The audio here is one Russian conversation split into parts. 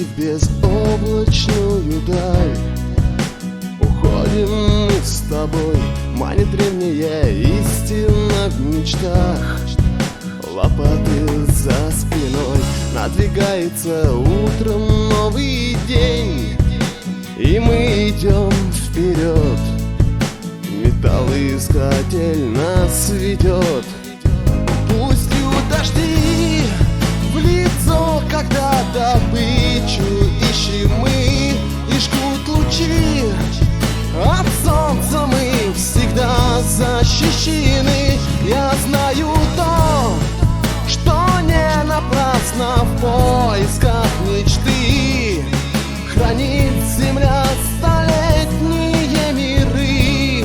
дороги в безоблачную даль. Уходим мы с тобой, манит древняя истина в мечтах. Лопаты за спиной, надвигается утром новый день, и мы идем вперед. Металлоискатель нас ведет. Пусть льют дожди в лицо, когда добычу ищем мы, и жгут лучи. От солнца мы всегда защищены. Я знаю то, что не напрасно в поисках мечты хранит земля столетние миры.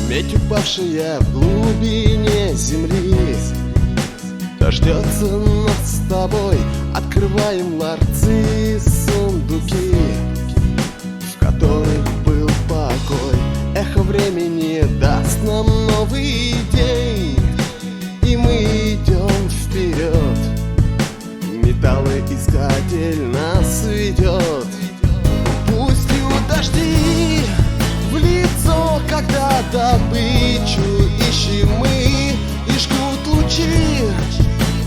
Медь, упавшая в глубине земли, дождется нас с тобой. Открываем ларцы, сундуки, в которых был покой. Эхо времени даст нам новый день, и мы идем вперед. Металлоискатель нас ведет. Пусть льют дожди в лицо, когда добычу ищем мы, и жгут лучи.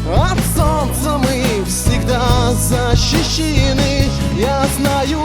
От солнца мы всегда защищены. Я знаю